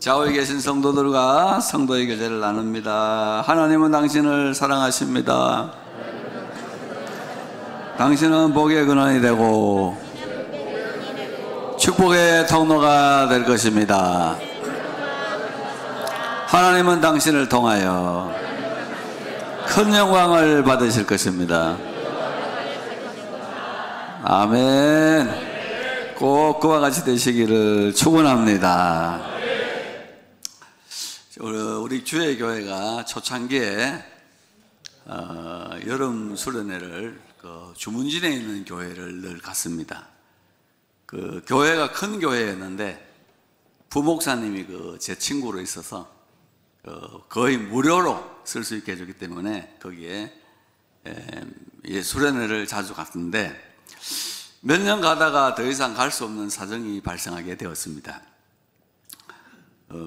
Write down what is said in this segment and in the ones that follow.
좌우에 계신 성도들과 성도의 교제를 나눕니다. 하나님은 당신을 사랑하십니다. 당신은 복의 근원이 되고 축복의 통로가 될 것입니다. 하나님은 당신을 통하여 큰 영광을 받으실 것입니다. 아멘. 꼭 그와 같이 되시기를 축원합니다. 우리 주의 교회가 초창기에 여름 수련회를 주문진에 있는 교회를 늘 갔습니다. 그 교회가 큰 교회였는데 부목사님이 제 친구로 있어서 거의 무료로 쓸 수 있게 해주기 때문에 거기에 수련회를 자주 갔는데 몇 년 가다가 더 이상 갈 수 없는 사정이 발생하게 되었습니다.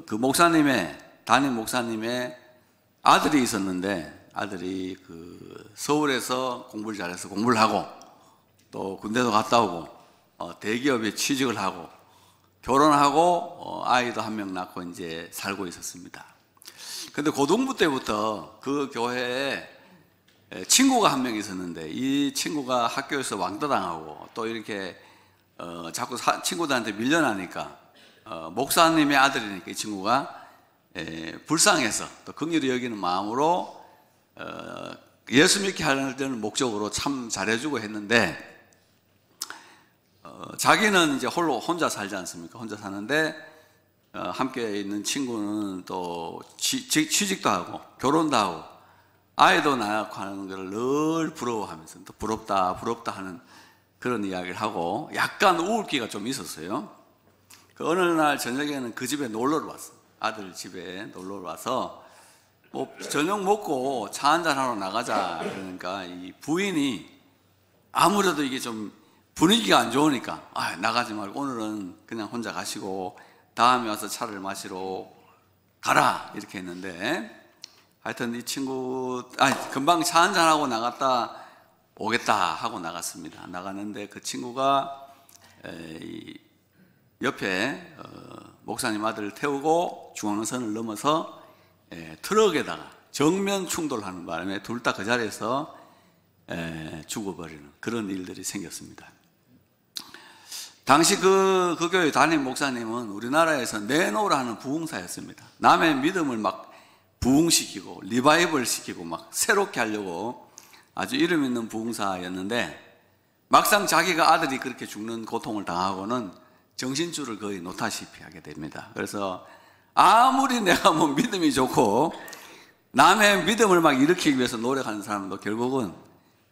그 목사님의 담임 목사님의 아들이 있었는데 아들이 서울에서 공부를 잘해서 공부를 하고 또 군대도 갔다 오고 대기업에 취직을 하고 결혼하고 아이도 한 명 낳고 이제 살고 있었습니다. 근데 고등부 때부터 그 교회에 친구가 한 명 있었는데 이 친구가 학교에서 왕따당하고 또 이렇게 자꾸 친구들한테 밀려나니까 목사님의 아들이니까 이 친구가 불쌍해서 또 긍휼히 여기는 마음으로 예수 믿게 하려는 목적으로 참 잘해주고 했는데 자기는 이제 홀로 혼자 살지 않습니까? 혼자 사는데 함께 있는 친구는 또 취직도 하고 결혼도 하고 아이도 낳고 하는 걸 늘 부러워하면서 또 부럽다 하는 그런 이야기를 하고 약간 우울기가 좀 있었어요. 어느 날 저녁에는 그 집에 놀러를 왔어요. 아들 집에 놀러를 와서 뭐 저녁 먹고 차 한잔하러 나가자 그러니까 이 부인이 아무래도 이게 좀 분위기가 안 좋으니까 나가지 말고 오늘은 그냥 혼자 가시고 다음에 와서 차를 마시러 가라 이렇게 했는데 하여튼 이 친구 금방 차 한잔하고 나갔다 오겠다 하고 나갔습니다. 나갔는데 그 친구가 옆에 목사님 아들을 태우고 중앙선을 넘어서 트럭에다가 정면 충돌하는 바람에 둘 다 그 자리에서 죽어버리는 그런 일들이 생겼습니다. 당시 그 교회 담임 목사님은 우리나라에서 내노라는 부흥사였습니다. 남의 믿음을 막 부흥시키고 리바이벌 시키고 막 새롭게 하려고 아주 이름 있는 부흥사였는데 막상 자기가 아들이 그렇게 죽는 고통을 당하고는 정신줄을 거의 놓다시피 하게 됩니다. 그래서 아무리 내가 뭐 믿음이 좋고 남의 믿음을 막 일으키기 위해서 노력하는 사람도 결국은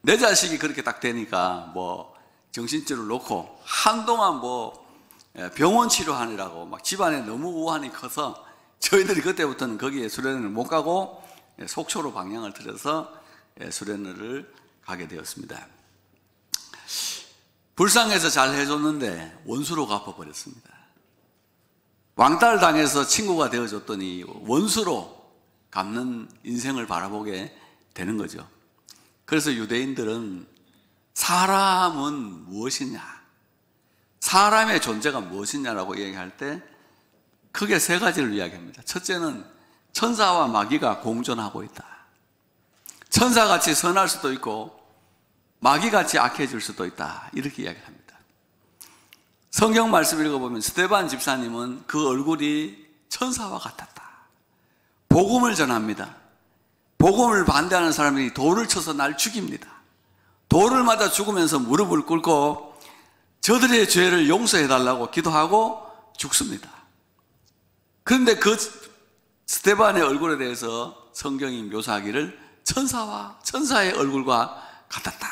내 자식이 그렇게 딱 되니까 뭐 정신줄을 놓고 한동안 뭐 병원 치료하느라고 막 집안에 너무 우환이 커서 저희들이 그때부터는 거기에 수련회를 못 가고 속초로 방향을 틀어서 수련회를 가게 되었습니다. 불쌍해서 잘 해줬는데 원수로 갚아버렸습니다. 왕따를 당해서 친구가 되어줬더니 원수로 갚는 인생을 바라보게 되는 거죠. 그래서 유대인들은 사람은 무엇이냐, 사람의 존재가 무엇이냐라고 얘기할 때 크게 세 가지를 이야기합니다. 첫째는 천사와 마귀가 공존하고 있다. 천사같이 선할 수도 있고 마귀같이 악해질 수도 있다. 이렇게 이야기합니다. 성경 말씀 읽어보면 스데반 집사님은 그 얼굴이 천사와 같았다. 복음을 전합니다. 복음을 반대하는 사람이 돌을 쳐서 날 죽입니다. 돌을 맞아 죽으면서 무릎을 꿇고 저들의 죄를 용서해달라고 기도하고 죽습니다. 그런데 그 스데반의 얼굴에 대해서 성경이 묘사하기를 천사의 얼굴과 같았다.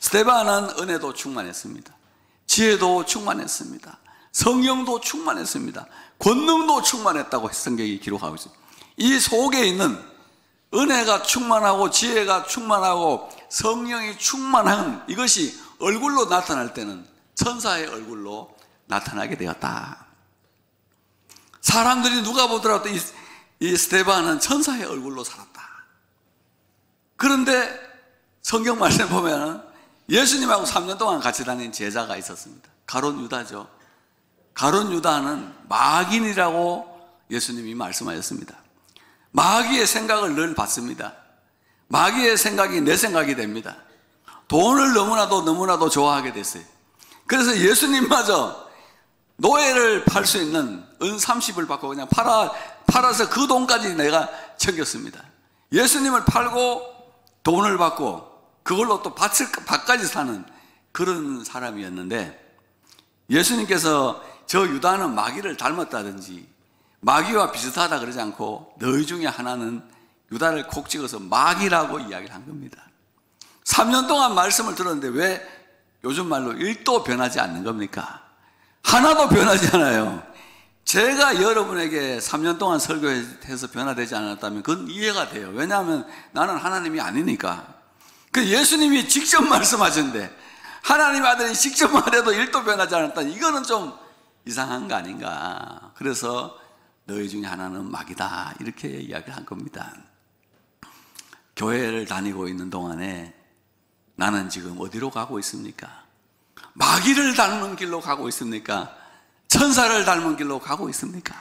스데반은 은혜도 충만했습니다. 지혜도 충만했습니다. 성령도 충만했습니다. 권능도 충만했다고 성경이 기록하고 있습니다. 이 속에 있는 은혜가 충만하고 지혜가 충만하고 성령이 충만한 이것이 얼굴로 나타날 때는 천사의 얼굴로 나타나게 되었다. 사람들이 누가 보더라도 이 스데반은 천사의 얼굴로 살았다. 그런데 성경 말씀을 보면 예수님하고 3년 동안 같이 다닌 제자가 있었습니다. 가룟 유다죠. 가룟 유다는 마귀인이라고 예수님이 말씀하셨습니다. 마귀의 생각을 늘 받습니다. 마귀의 생각이 내 생각이 됩니다. 돈을 너무나도 좋아하게 됐어요. 그래서 예수님마저 노예를 팔 수 있는 은 30을 받고 그냥 팔아서 그 돈까지 내가 챙겼습니다. 예수님을 팔고 돈을 받고 그걸로 또 밭까지 사는 그런 사람이었는데, 예수님께서 저 유다는 마귀를 닮았다든지 마귀와 비슷하다 그러지 않고 너희 중에 하나는 유다를 콕 찍어서 마귀라고 이야기를 한 겁니다. 3년 동안 말씀을 들었는데 왜 요즘 말로 1도 변하지 않는 겁니까? 하나도 변하지 않아요. 제가 여러분에게 3년 동안 설교해서 변화되지 않았다면 그건 이해가 돼요. 왜냐하면 나는 하나님이 아니니까. 그 예수님이 직접 말씀하셨는데 하나님의 아들이 직접 말해도 1도 변하지 않았다. 이거는 좀 이상한 거 아닌가. 그래서 너희 중에 하나는 마귀다, 이렇게 이야기를 한 겁니다. 교회를 다니고 있는 동안에 나는 지금 어디로 가고 있습니까? 마귀를 닮은 길로 가고 있습니까? 천사를 닮은 길로 가고 있습니까?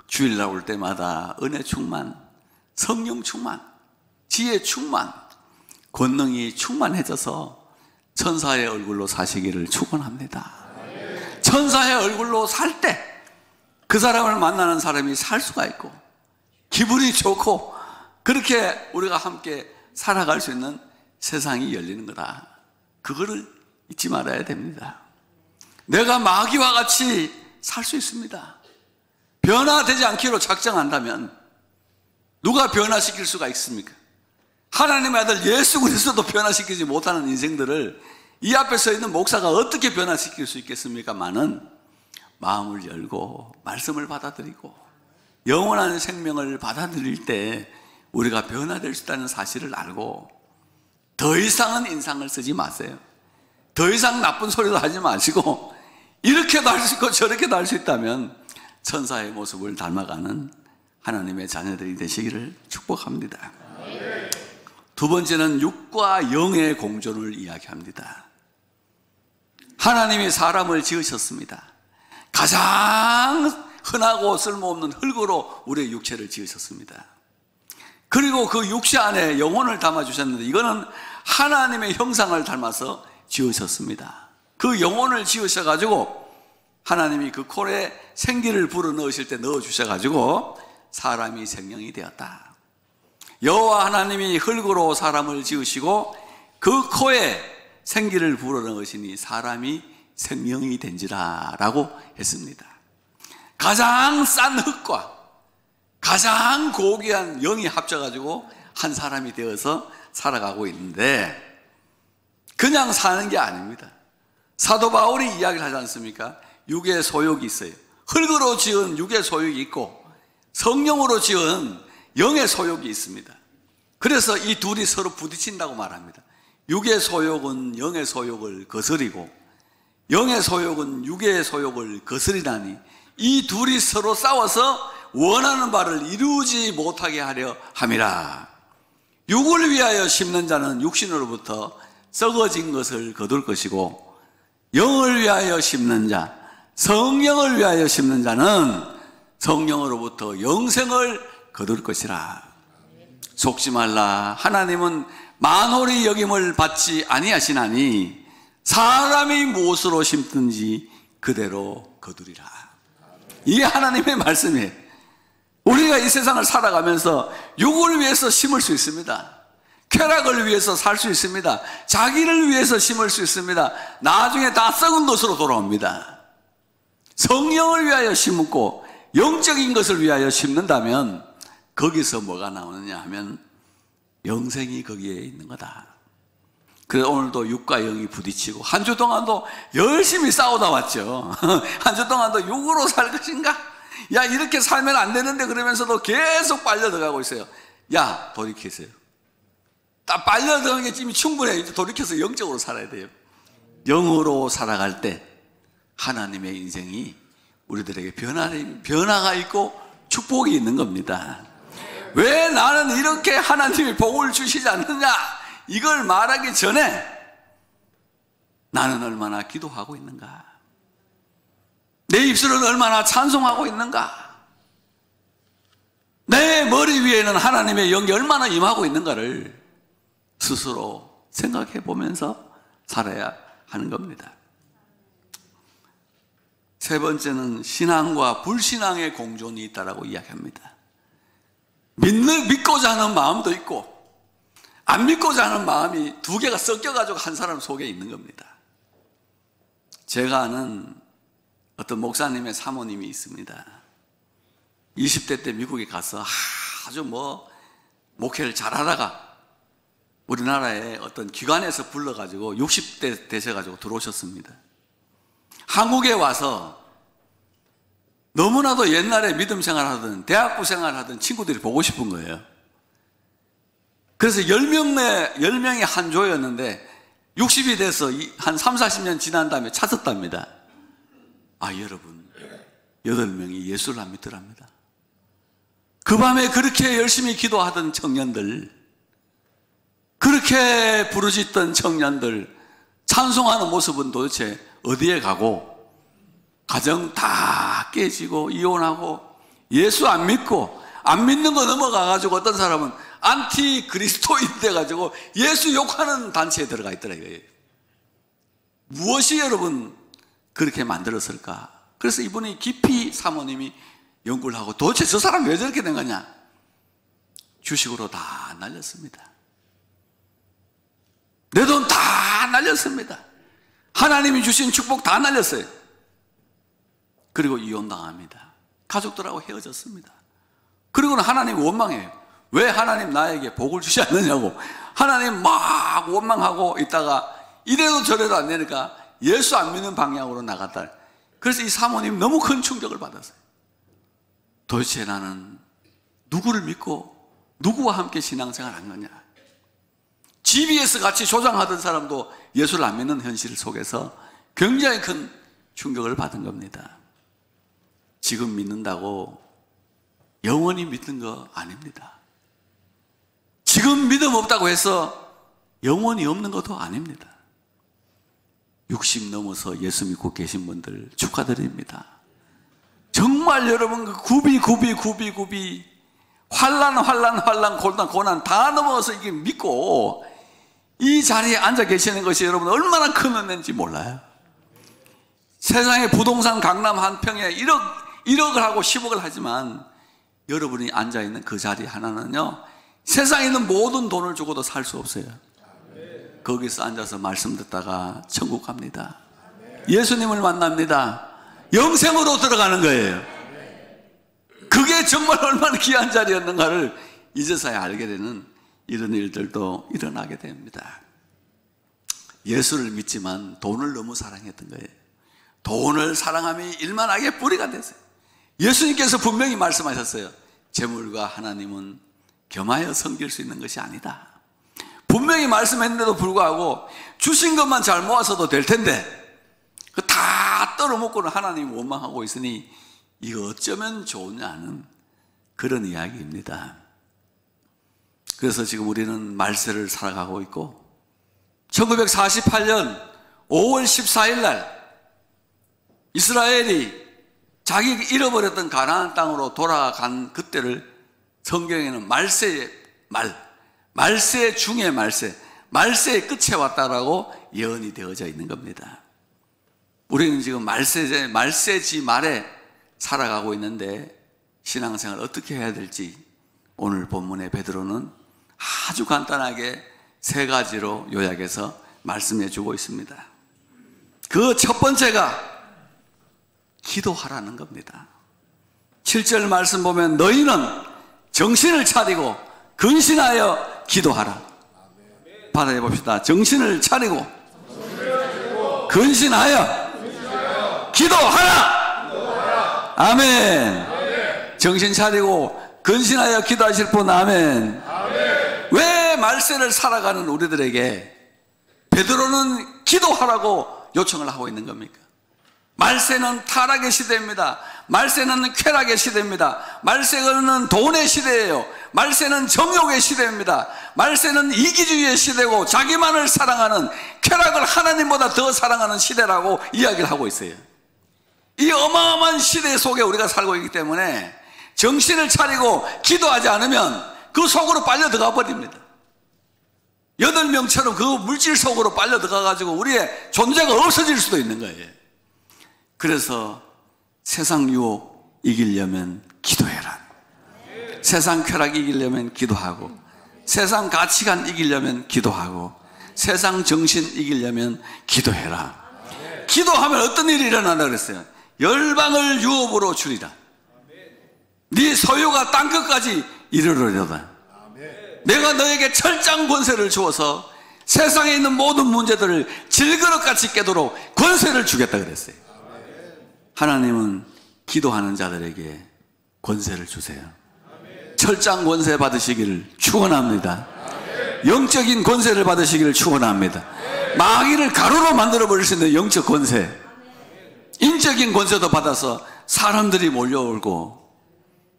주일날 올 때마다 은혜 충만, 성령 충만, 지혜 충만, 권능이 충만해져서 천사의 얼굴로 사시기를 축원합니다. 천사의 얼굴로 살 때 그 사람을 만나는 사람이 살 수가 있고 기분이 좋고 그렇게 우리가 함께 살아갈 수 있는 세상이 열리는 거다. 그거를 잊지 말아야 됩니다. 내가 마귀와 같이 살 수 있습니다. 변화되지 않기로 작정한다면 누가 변화시킬 수가 있습니까? 하나님의 아들 예수 그리스도도 변화시키지 못하는 인생들을 이 앞에 서 있는 목사가 어떻게 변화시킬 수 있겠습니까만은 마음을 열고 말씀을 받아들이고 영원한 생명을 받아들일 때 우리가 변화될 수 있다는 사실을 알고 더 이상은 인상을 쓰지 마세요. 더 이상 나쁜 소리도 하지 마시고 이렇게도 할 수 있고 저렇게도 할 수 있다면 천사의 모습을 닮아가는 하나님의 자녀들이 되시기를 축복합니다. 두 번째는 육과 영의 공존을 이야기합니다. 하나님이 사람을 지으셨습니다. 가장 흔하고 쓸모없는 흙으로 우리의 육체를 지으셨습니다. 그리고 그 육체 안에 영혼을 담아주셨는데 이거는 하나님의 형상을 닮아서 지으셨습니다. 그 영혼을 지으셔가지고 하나님이 그 코에 생기를 불어넣으실 때 넣어주셔가지고 사람이 생명이 되었다. 여호와 하나님이 흙으로 사람을 지으시고 그 코에 생기를 불어넣으시니 사람이 생명이 된지라 라고 했습니다. 가장 싼 흙과 가장 고귀한 영이 합쳐가지고 한 사람이 되어서 살아가고 있는데 그냥 사는 게 아닙니다. 사도 바울이 이야기를 하지 않습니까? 육의 소욕이 있어요. 흙으로 지은 육의 소욕이 있고 성령으로 지은 영의 소욕이 있습니다. 그래서 이 둘이 서로 부딪힌다고 말합니다. 육의 소욕은 영의 소욕을 거스리고 영의 소욕은 육의 소욕을 거스리다니 이 둘이 서로 싸워서 원하는 바를 이루지 못하게 하려 함이라. 육을 위하여 심는 자는 육신으로부터 썩어진 것을 거둘 것이고 영을 위하여 심는 자, 성령을 위하여 심는 자는 성령으로부터 영생을 거둘 것이라. 속지 말라. 하나님은 만홀히 여김을 받지 아니하시나니 사람이 무엇으로 심든지 그대로 거두리라. 이게 하나님의 말씀이에요. 우리가 이 세상을 살아가면서 육을 위해서 심을 수 있습니다. 쾌락을 위해서 살 수 있습니다. 자기를 위해서 심을 수 있습니다. 나중에 다 썩은 것으로 돌아옵니다. 성령을 위하여 심고 영적인 것을 위하여 심는다면 거기서 뭐가 나오느냐 하면 영생이 거기에 있는 거다. 그래서 오늘도 육과 영이 부딪히고 한 주 동안도 열심히 싸우다 왔죠. 한 주 동안도 육으로 살 것인가? 야, 이렇게 살면 안 되는데 그러면서도 계속 빨려 들어가고 있어요. 야, 돌이키세요. 딱 빨려 들어가는 게 이미 충분해요. 이제 돌이켜서 영적으로 살아야 돼요. 영으로 살아갈 때 하나님의 인생이 우리들에게 변화가 있고 축복이 있는 겁니다. 왜 나는 이렇게 하나님이 복을 주시지 않느냐? 이걸 말하기 전에 나는 얼마나 기도하고 있는가? 내 입술은 얼마나 찬송하고 있는가? 내 머리 위에는 하나님의 영이 얼마나 임하고 있는가를 스스로 생각해 보면서 살아야 하는 겁니다. 세 번째는 신앙과 불신앙의 공존이 있다라고 이야기합니다. 믿고자 하는 마음도 있고 안 믿고자 하는 마음이 두 개가 섞여가지고 한 사람 속에 있는 겁니다. 제가 아는 어떤 목사님의 사모님이 있습니다. 20대 때 미국에 가서 아주 목회를 잘하다가 우리나라의 어떤 기관에서 불러가지고 60대 되셔가지고 들어오셨습니다. 한국에 와서 너무나도 옛날에 믿음 생활하던 대학부 생활하던 친구들이 보고 싶은 거예요. 그래서 10명이 한 조였는데 60이 돼서 한 3, 40년 지난 다음에 찾았답니다. 여러분 8명이 예수를 안 믿더랍니다. 그 밤에 그렇게 열심히 기도하던 청년들, 그렇게 부르짖던 청년들, 찬송하는 모습은 도대체 어디에 가고 가정 다 깨지고 이혼하고 예수 안 믿고 안 믿는 거 넘어가가지고 어떤 사람은 안티 그리스도인 돼가지고 예수 욕하는 단체에 들어가 있더라 이거예요. 무엇이 여러분 그렇게 만들었을까? 그래서 이분이 깊이 사모님이 연구를 하고 도대체 저 사람 왜 저렇게 된 거냐? 주식으로 다 날렸습니다. 내 돈 다 날렸습니다. 하나님이 주신 축복 다 날렸어요. 그리고 이혼당합니다. 가족들하고 헤어졌습니다. 그리고는 하나님 원망해요. 왜 하나님 나에게 복을 주지 않느냐고. 하나님 막 원망하고 있다가 이래도 저래도 안 되니까 예수 안 믿는 방향으로 나갔다. 그래서 이 사모님 너무 큰 충격을 받았어요. 도대체 나는 누구를 믿고 누구와 함께 신앙생활을 한 거냐. GBS 같이 조장하던 사람도 예수를 안 믿는 현실 속에서 굉장히 큰 충격을 받은 겁니다. 지금 믿는다고 영원히 믿는 거 아닙니다. 지금 믿음 없다고 해서 영원히 없는 것도 아닙니다. 60 넘어서 예수 믿고 계신 분들 축하드립니다. 정말 여러분 그 구비 환난 고난 다 넘어서 이게 믿고 이 자리에 앉아 계시는 것이 여러분 얼마나 큰 은혜인지 몰라요. 세상에 부동산 강남 한 평에 1억을 하고 10억을 하지만 여러분이 앉아있는 그 자리 하나는요 세상에 있는 모든 돈을 주고도 살 수 없어요. 거기서 앉아서 말씀 듣다가 천국 갑니다. 예수님을 만납니다. 영생으로 들어가는 거예요. 그게 정말 얼마나 귀한 자리였는가를 이제서야 알게 되는 이런 일들도 일어나게 됩니다. 예수를 믿지만 돈을 너무 사랑했던 거예요. 돈을 사랑함이 일만 악의 뿌리가 됐어요. 예수님께서 분명히 말씀하셨어요. 재물과 하나님은 겸하여 섬길 수 있는 것이 아니다. 분명히 말씀했는데도 불구하고 주신 것만 잘 모아서도 될 텐데 그 다 떨어먹고는 하나님 원망하고 있으니 이거 어쩌면 좋으냐는 그런 이야기입니다. 그래서 지금 우리는 말세를 살아가고 있고 1948년 5월 14일 날 이스라엘이 자기 잃어버렸던 가나안 땅으로 돌아간 그때를 성경에는 말세 중의 말세의 끝에 왔다라고 예언이 되어져 있는 겁니다. 우리는 지금 말세지 말에 살아가고 있는데 신앙생활 어떻게 해야 될지 오늘 본문의 베드로는 아주 간단하게 3가지로 요약해서 말씀해 주고 있습니다. 그 첫 번째가 기도하라는 겁니다. 7절 말씀 보면 너희는 정신을 차리고 근신하여 기도하라. 받아해 봅시다. 정신을 차리고 근신하여 기도하라. 아멘. 정신 차리고 근신하여 기도하실 분 아멘. 왜 말세를 살아가는 우리들에게 베드로는 기도하라고 요청을 하고 있는 겁니까? 말세는 타락의 시대입니다. 말세는 쾌락의 시대입니다. 말세는 돈의 시대예요. 말세는 정욕의 시대입니다. 말세는 이기주의의 시대고 자기만을 사랑하는, 쾌락을 하나님보다 더 사랑하는 시대라고 이야기를 하고 있어요. 이 어마어마한 시대 속에 우리가 살고 있기 때문에 정신을 차리고 기도하지 않으면 그 속으로 빨려 들어가 버립니다. 8명처럼 그 물질 속으로 빨려 들어가 가지고 우리의 존재가 없어질 수도 있는 거예요. 그래서 세상 유혹 이기려면 기도해라. 세상 쾌락 이기려면 기도하고, 세상 가치관 이기려면 기도하고, 세상 정신 이기려면 기도해라. 기도하면 어떤 일이 일어난다 그랬어요? 열방을 유업으로 주리라. 네 소유가 땅끝까지 이르러려다. 내가 너에게 철장 권세를 주어서 세상에 있는 모든 문제들을 질그릇같이 깨도록 권세를 주겠다 그랬어요. 하나님은 기도하는 자들에게 권세를 주세요. 철장 권세 받으시기를 축원합니다. 영적인 권세를 받으시기를 축원합니다. 마귀를 가루로 만들어 버릴 수 있는 영적 권세, 인적인 권세도 받아서 사람들이 몰려오고,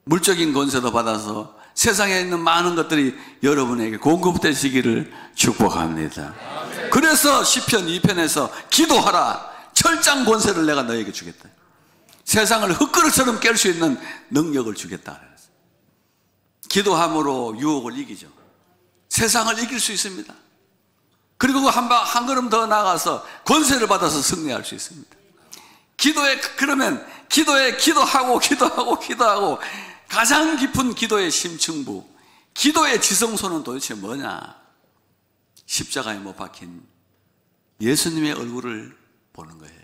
물적인 권세도 받아서 세상에 있는 많은 것들이 여러분에게 공급되시기를 축복합니다. 그래서 시편 2편에서 기도하라, 철장 권세를 내가 너에게 주겠다. 세상을 흙그릇처럼 깰 수 있는 능력을 주겠다. 기도함으로 유혹을 이기죠. 세상을 이길 수 있습니다. 그리고 한 걸음 더 나아가서 권세를 받아서 승리할 수 있습니다. 그러면 기도하고 가장 깊은 기도의 심층부, 기도의 지성소는 도대체 뭐냐? 십자가에 못 박힌 예수님의 얼굴을 보는 거예요.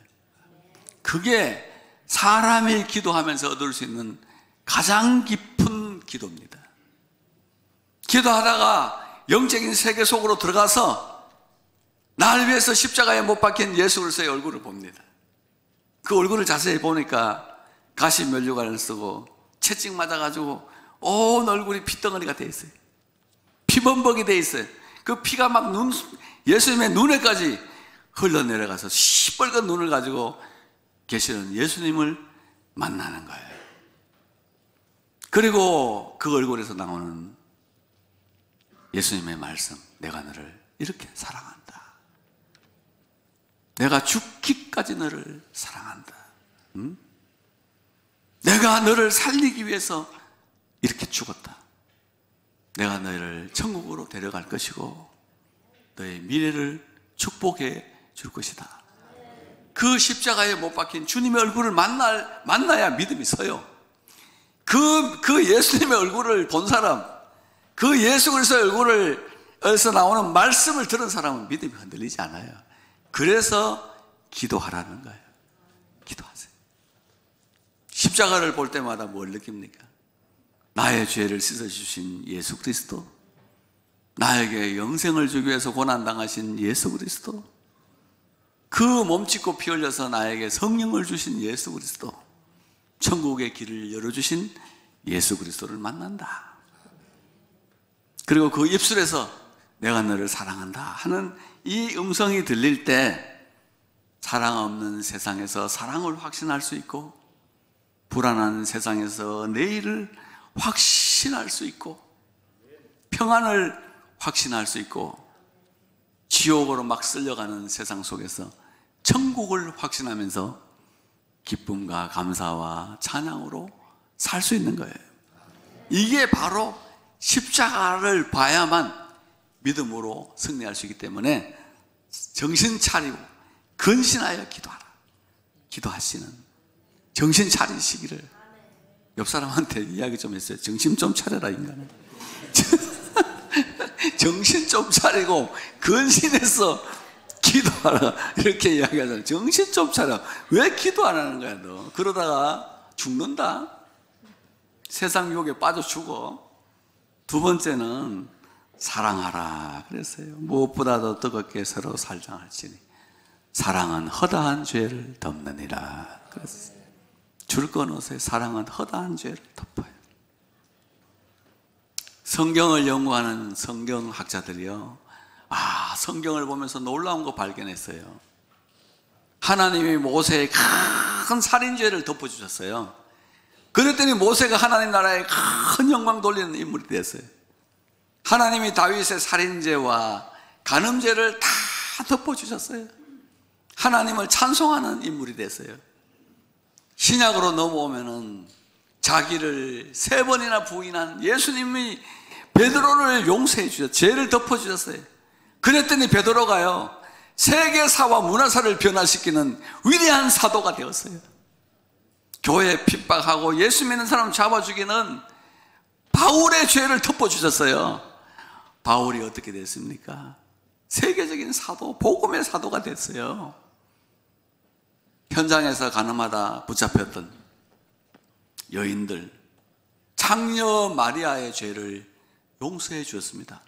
그게 사람이 기도하면서 얻을 수 있는 가장 깊은 기도입니다. 기도하다가 영적인 세계 속으로 들어가서 나를 위해서 십자가에 못 박힌 예수 그리스도의 얼굴을 봅니다. 그 얼굴을 자세히 보니까 가시 면류관을 쓰고 채찍 맞아가지고 온 얼굴이 피덩어리가 돼 있어요. 피범벅이 돼 있어요. 그 피가 막 예수님의 눈에까지 흘러내려가서 시뻘건 눈을 가지고 계시는 예수님을 만나는 거예요. 그리고 그 얼굴에서 나오는 예수님의 말씀, 내가 너를 이렇게 사랑한다. 내가 죽기까지 너를 사랑한다. 내가 너를 살리기 위해서 이렇게 죽었다. 내가 너를 천국으로 데려갈 것이고 너의 미래를 축복해 줄 것이다. 그 십자가에 못 박힌 주님의 얼굴을 만나야 믿음이 서요. 그 예수님의 얼굴을 본 사람, 그 예수 그리스도의 얼굴에서 나오는 말씀을 들은 사람은 믿음이 흔들리지 않아요. 그래서 기도하라는 거예요. 기도하세요. 십자가를 볼 때마다 뭘 느낍니까? 나의 죄를 씻어주신 예수 그리스도, 나에게 영생을 주기 위해서 고난당하신 예수 그리스도, 그 몸짓고 피 흘려서 나에게 성령을 주신 예수 그리스도, 천국의 길을 열어주신 예수 그리스도를 만난다. 그리고 그 입술에서 내가 너를 사랑한다 하는 이 음성이 들릴 때 사랑 없는 세상에서 사랑을 확신할 수 있고, 불안한 세상에서 내일을 확신할 수 있고, 평안을 확신할 수 있고, 지옥으로 막 쓸려가는 세상 속에서 천국을 확신하면서 기쁨과 감사와 찬양으로 살 수 있는 거예요. 이게 바로 십자가를 봐야만 믿음으로 승리할 수 있기 때문에 정신 차리고 근신하여 기도하라. 기도하시는, 정신 차리시기를. 옆 사람한테 이야기 좀 했어요. 정신 좀 차려라 인간아. 정신 좀 차리고 근신해서 기도하라 이렇게 이야기하잖아요. 정신 좀 차려. 왜 기도 안 하는 거야 너? 그러다가 죽는다. 세상 유혹에 빠져 죽어. 두 번째는 사랑하라 그랬어요. 무엇보다도 뜨겁게 서로 살장할지니 사랑은 허다한 죄를 덮느니라 그랬어요. 줄 끊으세요. 사랑은 허다한 죄를 덮어요. 성경을 연구하는 성경학자들이요, 성경을 보면서 놀라운 거 발견했어요. 하나님이 모세의 큰 살인죄를 덮어주셨어요. 그랬더니 모세가 하나님 나라에 큰 영광 돌리는 인물이 됐어요. 하나님이 다윗의 살인죄와 간음죄를 다 덮어주셨어요. 하나님을 찬송하는 인물이 됐어요. 신약으로 넘어오면은 자기를 3번이나 부인한 예수님이 베드로를 용서해 주셨어요. 죄를 덮어주셨어요. 그랬더니 베드로가요, 세계사와 문화사를 변화시키는 위대한 사도가 되었어요. 교회 핍박하고 예수 믿는 사람 잡아 죽이는 바울의 죄를 덮어주셨어요. 바울이 어떻게 됐습니까? 세계적인 사도, 복음의 사도가 됐어요. 현장에서 가늠하다 붙잡혔던 여인들, 장녀 마리아의 죄를 용서해 주었습니다.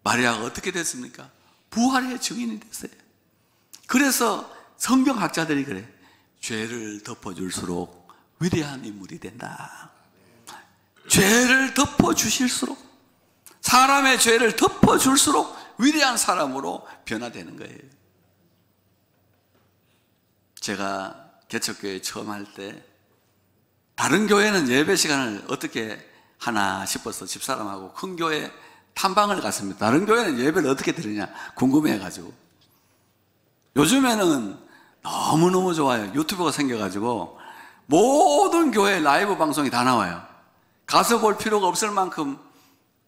마리아가 어떻게 됐습니까? 부활의 증인이 됐어요. 그래서 성경학자들이 그래, 죄를 덮어줄수록 위대한 인물이 된다. 죄를 덮어주실수록, 사람의 죄를 덮어줄수록 위대한 사람으로 변화되는 거예요. 제가 개척교회 처음 할 때 다른 교회는 예배 시간을 어떻게 하나 싶어서 집사람하고 큰 교회 탐방을 갔습니다. 다른 교회는 예배를 어떻게 드리냐 궁금해가지고. 요즘에는 너무너무 좋아요. 유튜브가 생겨가지고 모든 교회 라이브 방송이 다 나와요. 가서 볼 필요가 없을 만큼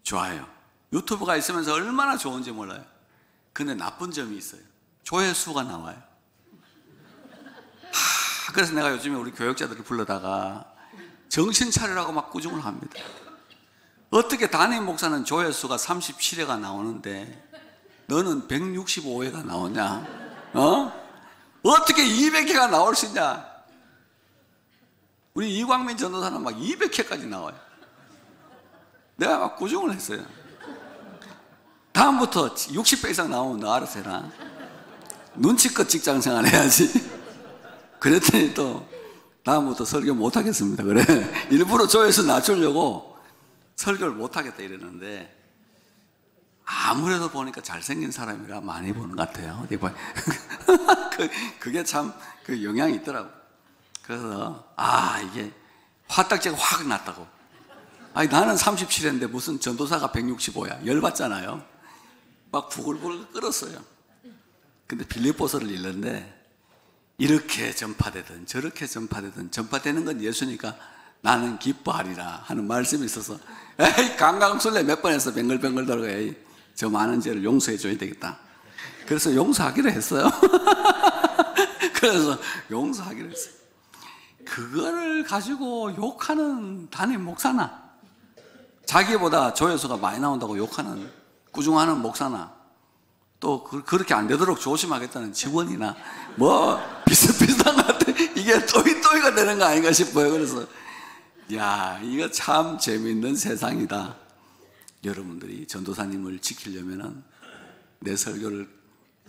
좋아요. 유튜브가 있으면서 얼마나 좋은지 몰라요. 근데 나쁜 점이 있어요. 조회수가 나와요. 그래서 내가 요즘에 우리 교역자들을 불러다가 정신 차리라고 막 꾸중을 합니다. 어떻게 담임 목사는 조회수가 37회가 나오는데 너는 165회가 나오냐? 어떻게 200회가 나올 수 있냐? 우리 이광민 전도사는 막 200회까지 나와요. 내가 막 꾸중을 했어요. 다음부터 60회 이상 나오면 너 알아서 해라. 눈치껏 직장생활 해야지. 그랬더니 또 다음부터 설교 못하겠습니다. 그래. 일부러 조회수 낮추려고 설교를 못하겠다 이랬는데 아무래도 보니까 잘생긴 사람이라 많이 보는 것 같아요. 어디 봐요. 그게 참 그 영향이 있더라고. 그래서 이게 화딱지가 확 났다고. 아니 나는 37회인데 무슨 전도사가 165야. 열받잖아요. 막 부글부글 끓었어요. 근데 빌립보서를 읽는데 이렇게 전파되든 저렇게 전파되든 전파되는 건 예수니까 나는 기뻐하리라 하는 말씀이 있어서 에이 강강술래 몇 번 해서 뱅글뱅글 돌고 에이 저 많은 죄를 용서해 줘야 되겠다. 그래서 용서하기로 했어요. 그래서 용서하기로 했어요. 그거를 가지고 욕하는 담임 목사나 자기보다 조회수가 많이 나온다고 욕하는 꾸중하는 목사나 또 그렇게 안 되도록 조심하겠다는 직원이나 뭐 비슷비슷한 것 같아. 이게 또이또이가 되는 거 아닌가 싶어요. 그래서 야 이거 참 재미있는 세상이다. 여러분들이 전도사님을 지키려면은 내 설교를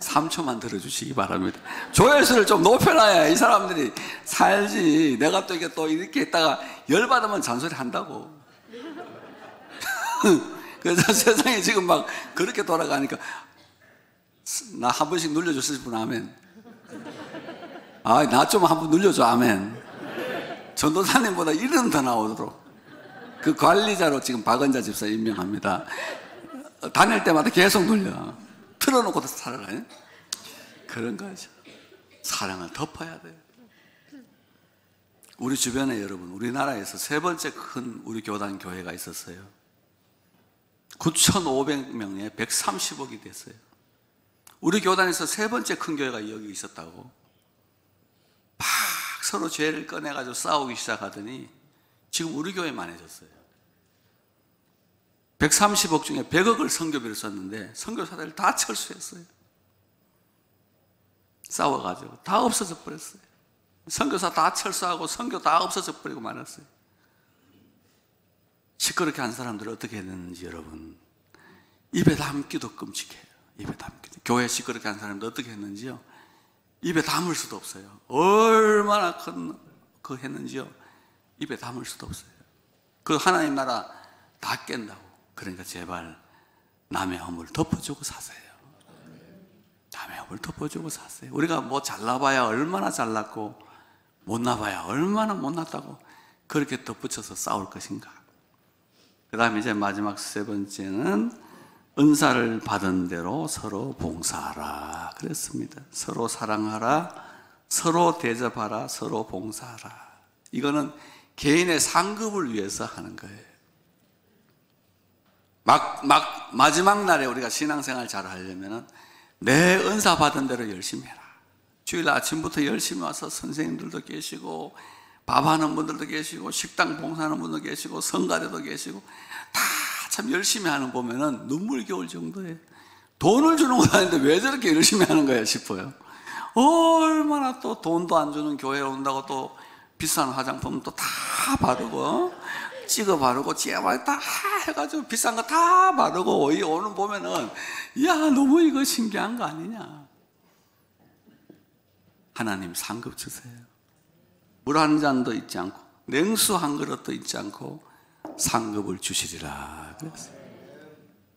3초만 들어주시기 바랍니다. 조회수를 좀 높여놔야 이 사람들이 살지. 내가 또 이게 또 이렇게 했다가 열받으면 잔소리 한다고. 그래서 세상이 지금 막 그렇게 돌아가니까 나 한 번씩 눌러줬을 분 아멘. 나 좀 한 번 눌러줘 아멘. 전도사님보다 1은 더 나오도록 그 관리자로 지금 박은자 집사 임명합니다. 다닐 때마다 계속 눌려. 틀어놓고도 살아가요. 그런 거죠. 사랑을 덮어야 돼요. 우리 주변에 여러분, 우리나라에서 3번째 큰 우리 교단 교회가 있었어요. 9,500명에 130억이 됐어요. 우리 교단에서 3번째 큰 교회가 여기 있었다고. 막 서로 죄를 꺼내가지고 싸우기 시작하더니 지금 우리 교회만 해졌어요. 130억 중에 100억을 선교비로 썼는데 선교사들 다 철수했어요. 싸워가지고 다 없어져 버렸어요. 선교사 다 철수하고 선교 다 없어져 버리고 말았어요. 시끄럽게 한 사람들은 어떻게 했는지 여러분 입에 담기도 끔찍해요. 입에 담기도. 교회 시끄럽게 한 사람들 어떻게 했는지요 입에 담을 수도 없어요. 얼마나 큰 거 했는지요 입에 담을 수도 없어요. 그 하나님 나라 다 깬다고. 그러니까 제발 남의 허물 덮어주고 사세요. 남의 허물 덮어주고 사세요. 우리가 뭐 잘나봐야 얼마나 잘났고 못나봐야 얼마나 못났다고 그렇게 덧붙여서 싸울 것인가. 그 다음에 이제 마지막 3번째는 은사를 받은 대로 서로 봉사하라 그랬습니다. 서로 사랑하라, 서로 대접하라, 서로 봉사하라. 이거는 개인의 상급을 위해서 하는 거예요. 마지막 날에 우리가 신앙생활 잘 하려면 내 은사 받은 대로 열심히 해라. 주일 아침부터 열심히 와서 선생님들도 계시고 밥하는 분들도 계시고 식당 봉사하는 분도 계시고 성가대도 계시고 다 참 열심히 하는 보면은 눈물겨울 정도예요. 돈을 주는 건 아닌데 왜 저렇게 열심히 하는 거야 싶어요. 얼마나 또 돈도 안 주는 교회에 온다고 또 비싼 화장품 또 다 바르고 찍어 바르고 찌아바르 다 해가지고 비싼 거 다 바르고 오는 보면은 야 너무 이거 신기한 거 아니냐. 하나님 상급 주세요. 물 한 잔도 있지 않고 냉수 한 그릇도 있지 않고 상급을 주시리라 그랬어요.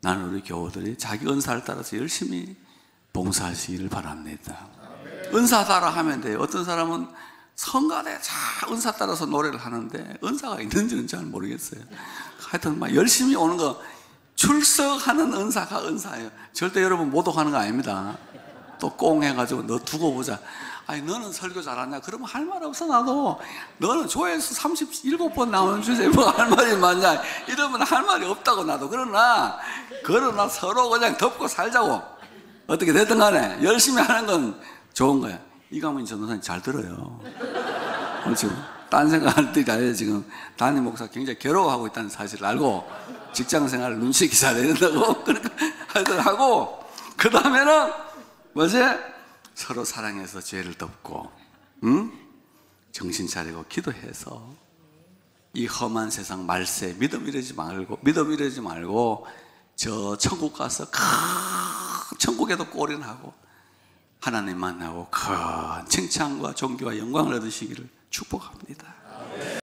나는 우리 교우들이 자기 은사를 따라서 열심히 봉사하시기를 바랍니다. 은사 따라 하면 돼요. 어떤 사람은 성가대 은사 따라서 노래를 하는데 은사가 있는지는 잘 모르겠어요. 하여튼 막 열심히 오는 거 출석하는 은사가 은사예요. 절대 여러분 모독하는 거 아닙니다. 또 꽁 해가지고 너 두고 보자. 아니 너는 설교 잘하냐? 그러면 할 말 없어. 나도 너는 조회수 37번 나오는 주제에 뭐 할 말이 많냐? 이러면 할 말이 없다고. 나도 그러나 서로 그냥 덮고 살자고. 어떻게 됐든 간에 열심히 하는 건 좋은 거야. 이강민 전도사님 잘 들어요. 지금 딴 생각할 때 아니에요. 지금 담임 목사 굉장히 괴로워하고 있다는 사실을 알고 직장생활을 눈치 있게 잘해야 된다고 그러니까 하여튼 하고 그 다음에는 뭐지? 서로 사랑해서 죄를 덮고 정신 차리고 기도해서 이 험한 세상 말세 믿음 잃지 말고 저 천국 가서 천국에도 골인하고 하나님 만나고 큰 칭찬과 존귀와 영광을 얻으시기를 축복합니다.